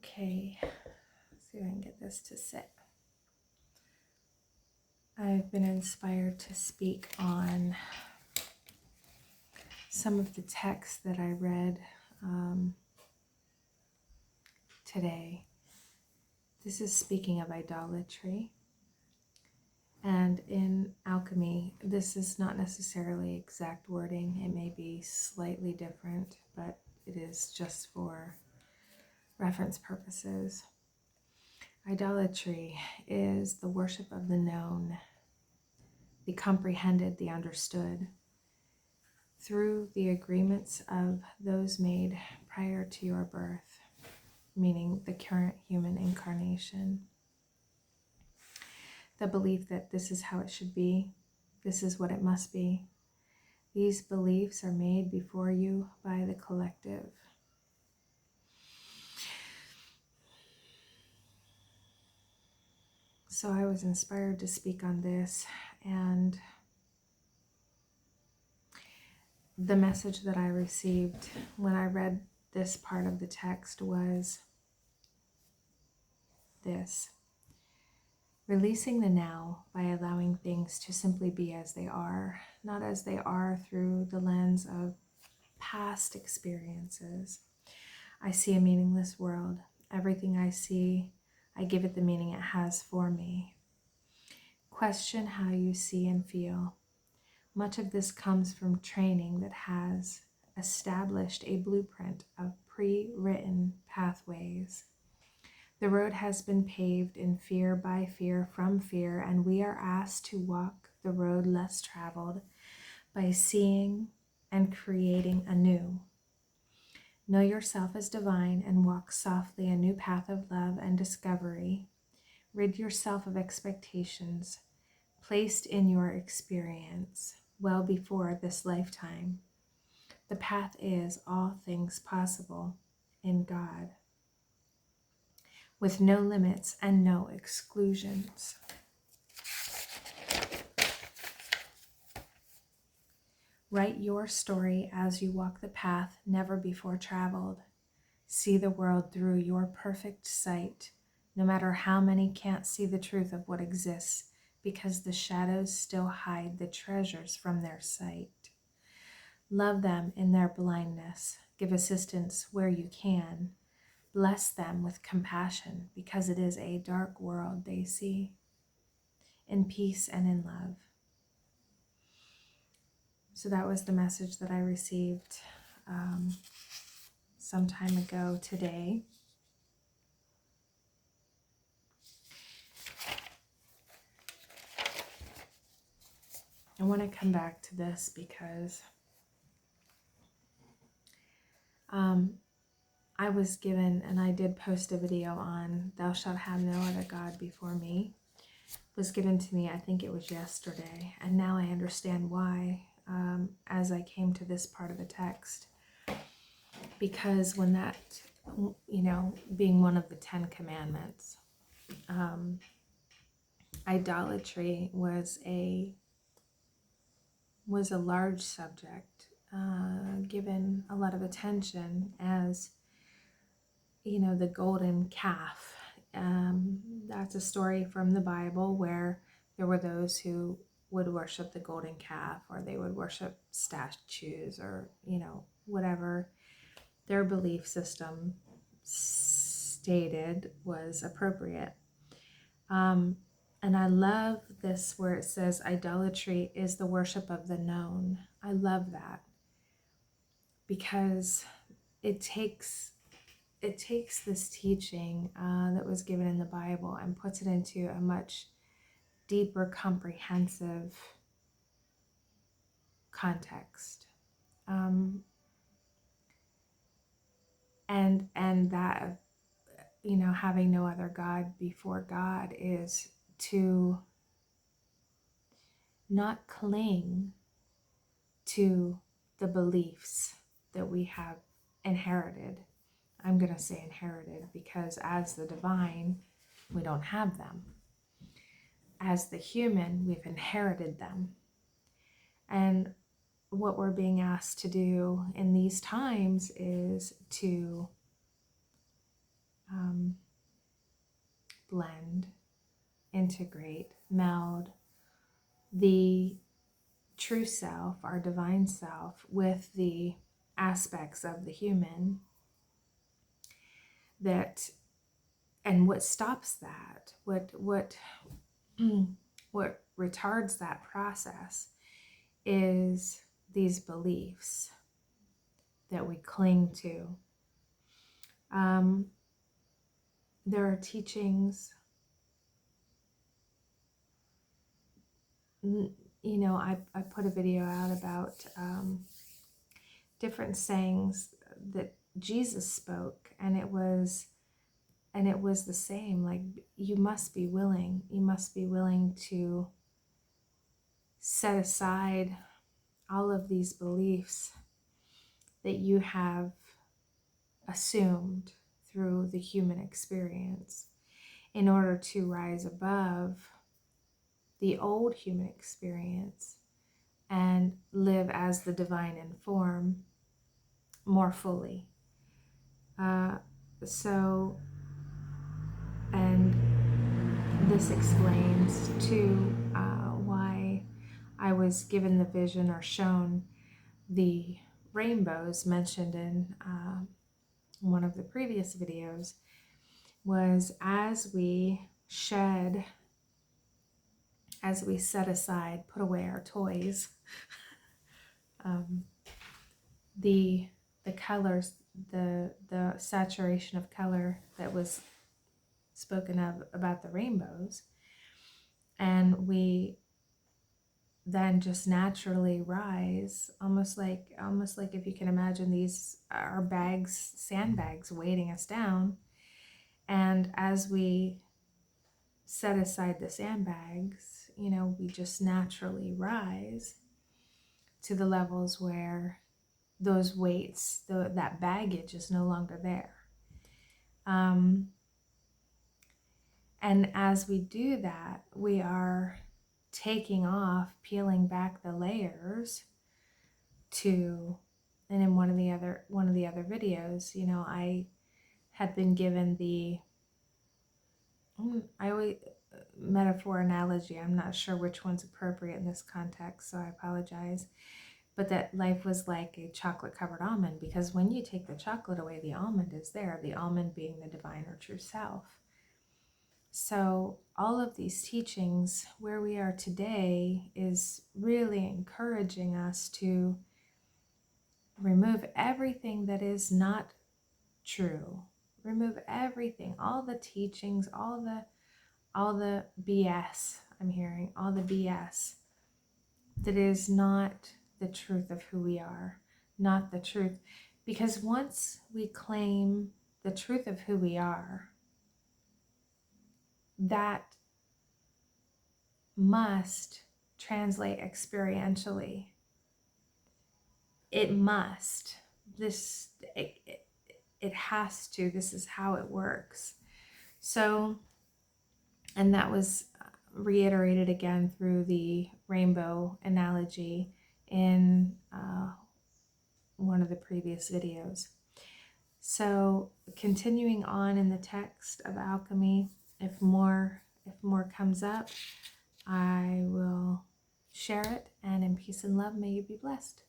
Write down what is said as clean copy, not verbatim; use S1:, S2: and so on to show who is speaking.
S1: Okay, let's see if I can get this to sit. I've been inspired to speak on some of the texts that I read today. This is speaking of idolatry. And in alchemy, this is not necessarily exact wording. It may be slightly different, but it is just for reference purposes. Idolatry is the worship of the known, the comprehended, the understood, through the agreements of those made prior to your birth, meaning the current human incarnation. The belief that this is how it should be, this is what it must be. These beliefs are made before you by the collective. So I was inspired to speak on this, and the message that I received when I read this part of the text was this: releasing the now by allowing things to simply be as they are, not as they are through the lens of past experiences. I see a meaningless world. Everything I see, I give it the meaning it has for me. Question how you see and feel. Much of this comes from training that has established a blueprint of pre-written pathways. The road has been paved in fear by fear from fear, and we are asked to walk the road less traveled by seeing and creating anew. Know yourself as divine and walk softly a new path of love and discovery. Rid yourself of expectations placed in your experience well before this lifetime. The path is all things possible in God, with no limits and no exclusions. Write your story as you walk the path never before traveled. See the world through your perfect sight, no matter how many can't see the truth of what exists, because the shadows still hide the treasures from their sight. Love them in their blindness. Give assistance where you can. Bless them with compassion, because it is a dark world they see. In peace and in love. So that was the message that I received some time ago today. I want to come back to this because I was given, and I did post a video on Thou Shalt Have No Other God Before Me. It was given to me, I think it was yesterday, and now I understand why as I came to this part of the text. Because when that, being one of the 10 Commandments, idolatry was a large subject, given a lot of attention as, the golden calf. That's a story from the Bible where there were those who would worship the golden calf, or they would worship statues, or, whatever their belief system stated was appropriate. And I love this where it says idolatry is the worship of the known. I love that, because it takes this teaching that was given in the Bible and puts it into a much deeper, comprehensive context. And that, having no other God before God is to not cling to the beliefs that we have inherited. I'm going to say inherited because as the divine, we don't have them. As the human, we've inherited them. And what we're being asked to do in these times is to blend, integrate, meld the true self, our divine self, with the aspects of the human that, and what stops that, what what retards that process is these beliefs that we cling to. There are teachings, I put a video out about different sayings that Jesus spoke, and it was the same. Like, you must be willing to set aside all of these beliefs that you have assumed through the human experience in order to rise above the old human experience and live as the divine in form more fully. And this explains too why I was given the vision or shown the rainbows mentioned in one of the previous videos, was as we set aside, put away our toys, the colors, the saturation of color that was spoken of about the rainbows, and we then just naturally rise, almost like if you can imagine these are sandbags weighting us down, and as we set aside the sandbags, we just naturally rise to the levels where those weights, that baggage is no longer there. And as we do that, we are taking off, peeling back the layers and in one of the other videos, I had been given I always metaphor analogy. I'm not sure which one's appropriate in this context, so I apologize. But that life was like a chocolate covered almond, because when you take the chocolate away, the almond is there, the almond being the divine or true self. So all of these teachings, where we are today, is really encouraging us to remove everything that is not true. Remove everything, all the teachings, all the BS I'm hearing, all the BS that is not the truth of who we are, not the truth. Because once we claim the truth of who we are, that must translate experientially. It must. It has to. This is how it works. So, and that was reiterated again through the rainbow analogy in one of the previous videos. So, continuing on in the text of alchemy, if more comes up, I will share it, and in peace and love, may you be blessed.